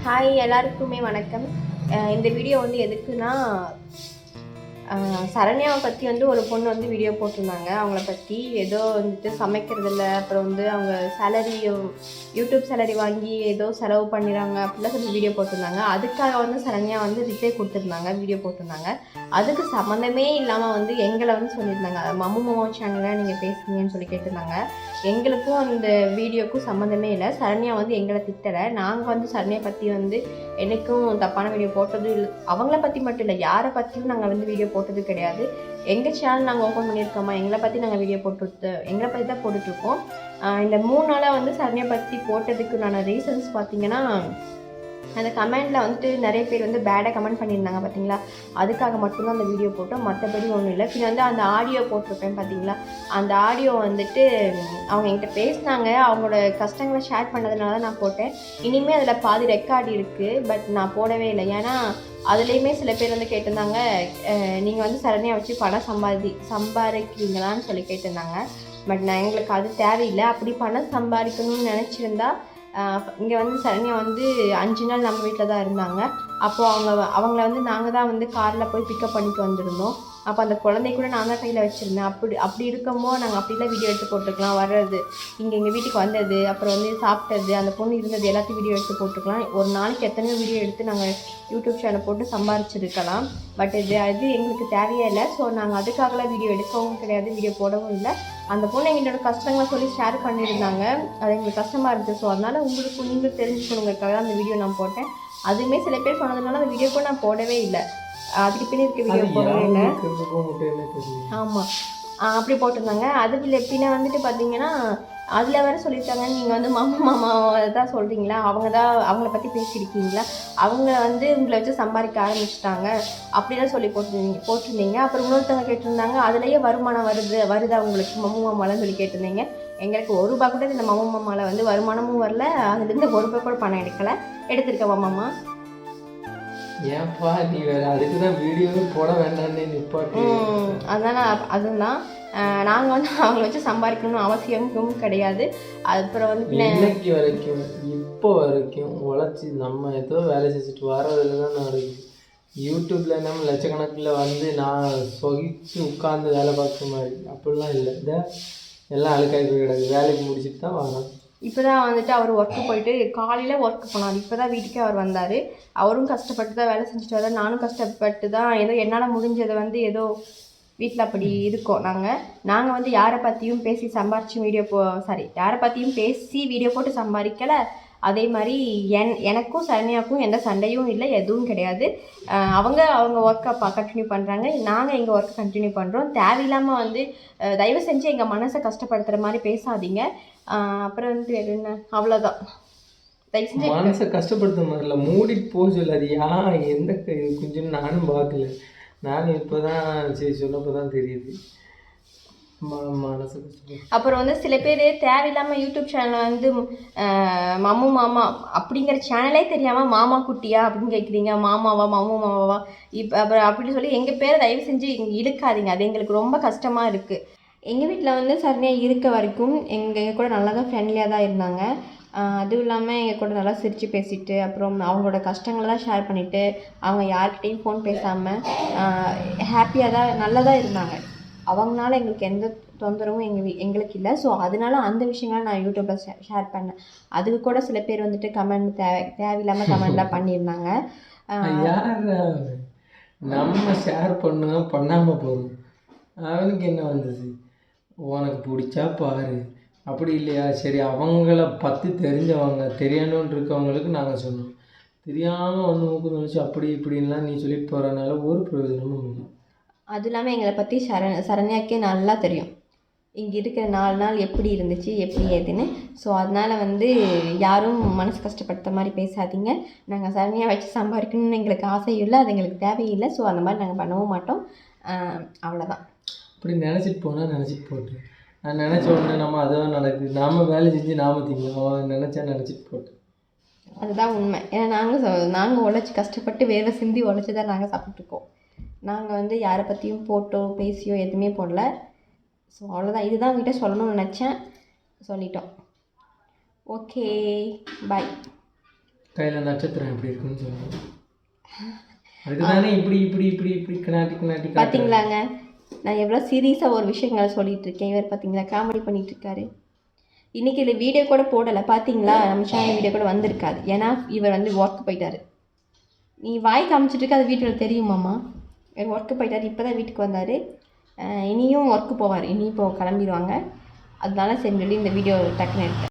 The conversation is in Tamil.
ஹாய் எல்லாருக்குமே வணக்கம். இந்த வீடியோ வந்து எதுக்குன்னா, சரண்யாவை பற்றி வந்து ஒரு பொண்ணு வந்து வீடியோ போட்டிருந்தாங்க. அவங்கள பற்றி ஏதோ வந்துட்டு சமைக்கிறதில்ல, அப்புறம் வந்து அவங்க யூடியூப் சேலரி வாங்கி ஏதோ செலவு பண்ணிடுறாங்க அப்படிலாம் சொல்லி வீடியோ போட்டிருந்தாங்க. அதுக்காக வந்து சரண்யா வந்து ரிப்ளை கொடுத்துருந்தாங்க, வீடியோ போட்டிருந்தாங்க. அதுக்கு சம்மந்தமே இல்லாமல் வந்து எங்களை வந்து சொல்லியிருந்தாங்க, மம்மு மோமோ சேனலில் நீங்கள் பேசுங்கன்னு சொல்லி கேட்டிருந்தாங்க. எங்களுக்கும் அந்த வீடியோக்கும் சம்மந்தமே இல்லை. சரண்யா வந்து எங்களை திட்டலை. நாங்கள் வந்து சரண்யா பற்றி வந்து என்றைக்கும் தப்பான வீடியோ போட்டதும் இல்லை. அவங்கள பற்றி மட்டும் இல்லை, யாரை பற்றியும் நாங்கள் வந்து வீடியோ போட்டது கிடையாது. எங்கள் சேனல் நாங்கள் ஓப்பன் பண்ணியிருக்கோமா, எங்களை பற்றி நாங்கள் வீடியோ எங்களை பற்றி தான் போட்டுட்ருக்கோம். இந்த 3 நாளாக வந்து சரண்யா பற்றி போட்டதுக்குண்டான ரீசன்ஸ் பார்த்தீங்கன்னா, அந்த கமெண்டில் வந்துட்டு நிறைய பேர் வந்து பேடாக கமெண்ட் பண்ணியிருந்தாங்க பார்த்தீங்களா, அதுக்காக மட்டும்தான் அந்த வீடியோ போட்டோம், மற்றபடி ஒன்றும் இல்லை. பின்ன வந்து அந்த ஆடியோ போட்டிருப்பேன் பார்த்தீங்களா, அந்த ஆடியோ வந்துட்டு அவங்க என்கிட்ட பேசினாங்க, அவங்களோட கஷ்டங்களை ஷேர் பண்ணதுனால தான் நான் போட்டேன். இனிமேல் அதில் பாதி ரெக்கார்டு இருக்குது, பட் நான் போடவே இல்லை. ஏன்னா அதுலேயுமே சில பேர் வந்து கேட்டிருந்தாங்க, நீங்கள் வந்து சரண்யா வச்சு பணம் சம்பாதிக்கிறீங்களான்னு சொல்லி கேட்டிருந்தாங்க. பட் எங்களுக்கு அது தேவையில்லை. அப்படி பணம் சம்பாதிக்கணும்னு நினச்சிருந்தா இங்கே வந்து சரண்யா வந்து 5 நாள் நம்ம வீட்டில் தான் இருந்தாங்க. அப்போது அவங்கள வந்து நாங்கள் தான் வந்து காரில் போய் பிக்கப் பண்ணிட்டு வந்திருந்தோம். அப்போ அந்த குழந்தை கூட நான் தான் கையில் வச்சுருந்தேன். அப்படி இருக்கும்போது நாங்கள் அப்படிலாம் வீடியோ எடுத்து போட்டுக்கலாம். வர்றது, எங்கள் வீட்டுக்கு வந்தது, அப்புறம் வந்து சாப்பிட்டது, அந்த பொண்ணு இருந்தது எல்லாத்தையும் வீடியோ எடுத்து போட்டுக்கலாம். ஒரு நாளைக்கு எத்தனையோ வீடியோ எடுத்து நாங்கள் யூடியூப் சேனல் போட்டு சம்பாரிச்சிருக்கலாம். பட் அது எங்களுக்கு தேவையே இல்லை. ஸோ நாங்கள் அதுக்காகலாம் வீடியோ எடுக்கவும் கிடையாது, வீடியோ போடவும் இல்லை. அந்த பொண்ணு எங்களோட கஷ்டங்களை சொல்லி ஷேர் பண்ணியிருந்தாங்க, அது எங்களுக்கு கஷ்டமாக இருந்துச்சு. ஸோ அதனால் நீங்கள் தெரிஞ்சுக்கணுங்கிறதுக்காக தான் அந்த வீடியோ நான் போட்டேன். அதுவுமே சில பேர் சொன்னதுனால அந்த வீடியோ கூட நான் போடவே இல்லை. அதுக்கு பின்னாடி இருக்க வீடியோ போடவே இல்லை. ஆமாம், அப்படி போட்டிருந்தாங்க. அது பின்ன வந்துட்டு பார்த்தீங்கன்னா, அதில் வேறு சொல்லியிருக்காங்க, நீங்கள் வந்து மாமாவை தான் சொல்கிறீங்களா, அவங்கள பற்றி பேசியிருக்கீங்களா, அவங்க வந்து உங்களை வச்சு சம்பாதிக்க ஆரம்பிச்சிட்டாங்க அப்படிலாம் சொல்லி போட்டிருந்தீங்க. அப்புறம் இன்னொருத்தவங்க கேட்டிருந்தாங்க, அதுலேயே வருமானம் வருதா உங்களுக்கு மம்மு மாமாலாம் சொல்லி கேட்டிருந்தீங்க. எங்களுக்கு ₹1 கூட இந்த மம்மு மாமாவில் வந்து வருமானமும் வரல, அதுலேருந்து ₹1 கூட பணம் எடுத்திருக்கவா மாமா. ஏன்ப்பா நீ வேற அதுக்கு தான் வீடியோவே போட வேண்டாம்னு நிப்பாட்டு. அதனால் அதுதான் நாங்கள் வந்து அவங்கள வச்சு சம்பாதிக்கணும்னு அவசியமும் கிடையாது. அப்புறம் வந்து இன்னைக்கு வரைக்கும் இப்போ வரைக்கும் உழைச்சி நம்ம ஏதோ வேலை செஞ்சுட்டு வரதில் தான் நான் இருக்குது. யூடியூப்பில் நம்ம லட்சக்கணக்கில் வந்து நான் சொகிச்சு உட்காந்து வேலை பார்க்குற மாதிரி அப்படிலாம் இல்லை. இதை எல்லாம் அழுக்காகி போய் கிடக்கு. வேலைக்கு முடிச்சுட்டு தான் வரணும். இப்போ தான் வந்துட்டு அவர் ஒர்க்கு போயிட்டு காலையில் ஒர்க்கு போனார். இப்போ தான் வீட்டுக்கே அவர் வந்தார். அவரும் கஷ்டப்பட்டு தான் வேலை செஞ்சுட்டு வந்தார். நானும் கஷ்டப்பட்டு தான் ஏதோ என்னால் முடிஞ்சதை வந்து ஏதோ வீட்டில் அப்படி இருக்கோம். நாங்கள் வந்து யாரை பற்றியும் பேசி யாரை பற்றியும் பேசி வீடியோ போட்டு சம்பாதிக்கலை. அதே மாதிரி எனக்கும் சரண்யாவுக்கும் எந்த சண்டையும் இல்லை, எதுவும் கிடையாது. அவங்க ஒர்க்கை கண்டினியூ பண்ணுறாங்க, நாங்கள் எங்கள் ஒர்க்கை கண்டினியூ பண்ணுறோம். தேவையில்லாமல் வந்து தயவு செஞ்சு எங்கள் மனசை கஷ்டப்படுத்துகிற மாதிரி பேசாதீங்க. அப்புறம் வந்து என்ன, அவ்வளோதான். தயவு செஞ்சு மனசை கஷ்டப்படுத்த மாதிரி இல்லை, மூடிட்டு போக சொல்லாது. எந்த கொஞ்சம் நானும் பார்க்கல. நானும் இப்போ தான் சரி சொன்னப்போ தான் தெரியுது மனசு. அப்புறம் வந்து சில பேர் தேவையில்லாமல் யூடியூப் சேனலில் வந்து மம்மு மாமா அப்படிங்கிற சேனலே தெரியாமல் மாமா குட்டியா அப்படின்னு கேட்குறீங்க. மாமாவா மம்மு மாமாவா இப்போ அப்புறம் அப்படின்னு சொல்லி எங்கள் பேரை தயவு செஞ்சு இழுக்காதீங்க. அது எங்களுக்கு ரொம்ப கஷ்டமாக இருக்குது. எங்கள் வீட்டில் வந்து சரண்யா இருக்க வரைக்கும் எங்கள் கூட நல்லா தான் ஃப்ரெண்ட்லியாக தான் இருந்தாங்க. அதுவும் இல்லாமல் எங்கள் கூட நல்லா சிரித்து பேசிட்டு, அப்புறம் அவங்களோட கஷ்டங்களெல்லாம் ஷேர் பண்ணிவிட்டு, அவங்க யார்கிட்டையும் ஃபோன் பேசாமல் ஹாப்பியாக தான் நல்லா தான் இருந்தாங்க. அவங்களால எங்களுக்கு எந்த தொந்தரவும் எங்களுக்கு இல்லை. ஸோ அதனால அந்த விஷயங்களை நான் யூடியூப்பில் ஷேர் பண்ணேன். அதுக்கு கூட சில பேர் வந்துட்டு கமெண்ட் தேவையில்லாமல் கமெண்ட்லாம் பண்ணியிருந்தாங்க. நம்ம ஷேர் பண்ணாமல் போகிறோம், அவனுக்கு என்ன வந்தது? உனக்கு பிடிச்சா பாரு, அப்படி இல்லையா சரி. அவங்கள பற்றி தெரிஞ்சவங்க தெரியணும்னு இருக்கவங்களுக்கு நாங்கள் சொன்னோம். தெரியாமல் வந்து மூக்கு நினச்சி அப்படி இப்படின்லாம் நீ சொல்லிட்டு போகிறனால ஒரு பிரயோஜனமும் இல்லை. அதுவும் இல்லாமல் எங்களை பற்றி சரண்யாக்கே நல்லா தெரியும், இங்கே இருக்கிற 4 நாள் எப்படி இருந்துச்சு எப்படி ஏதுன்னு. ஸோ அதனால் வந்து யாரும் மனசு கஷ்டப்படுத்த மாதிரி பேசாதீங்க. நாங்கள் சரண்யா வச்சு சம்பாதிக்கணும்னு எங்களுக்கு ஆசையும் இல்லை, அது எங்களுக்கு தேவையில்லை. ஸோ அந்த மாதிரி நாங்கள் பண்ணவும் மாட்டோம். அவ்வளோதான். அப்படி நினச்சிட்டு போனால் நினச்சிட்டு போட்டு, நான் நினச்ச உடனே நம்ம அதான் நடக்குது. நாம் வேலை செஞ்சு நாம் திங்கலாம், நினச்சிட்டு போட்டு. அதுதான் உண்மை. ஏன்னா நாங்கள் உழைச்சி கஷ்டப்பட்டு வேலை சிந்தி உழைச்சி தான் நாங்கள் சாப்பிட்ருக்கோம். நாங்கள் வந்து யாரை பற்றியும் போட்டோ பேசியோ எதுவுமே போடல. ஸோ அவ்வளோதான். இதுதான் உங்கள்கிட்ட சொல்லணும்னு நினச்சேன், சொல்லிட்டோம். ஓகே, பாய். கையில் நட்சத்திரம் எப்படி இருக்குன்னு சொல்லுங்க. அதுக்கு தானே இப்படி இப்படி இப்படி இப்படி கிணாட்டி கிணாட்டி பார்த்தீங்களாங்க, நான் எவ்வளோ சீரியஸாக ஒரு விஷயங்களை சொல்லிட்டு இருக்கேன். இவர் பார்த்தீங்களா காமெடி பண்ணிட்டு இருக்காரு. இன்றைக்கி இதில் வீடியோ கூட போடலை பார்த்தீங்களா, நம்ம சேனல் வீடியோ கூட வந்திருக்காது. ஏன்னா இவர் வந்து ஒர்க் போயிட்டார். நீ வாய் காமிச்சிட்டு இருக்க, அது வீட்டில் தெரியுமாம்மா. இவர் ஒர்க்கு போயிட்டார், இப்போ தான் வீட்டுக்கு வந்தார். இனியும் ஒர்க்கு போவார், இனியும் இப்போ கிளம்பிடுவாங்க. அதனால சரி சொல்லி இந்த வீடியோ டக்குன்னு எடுத்தேன்.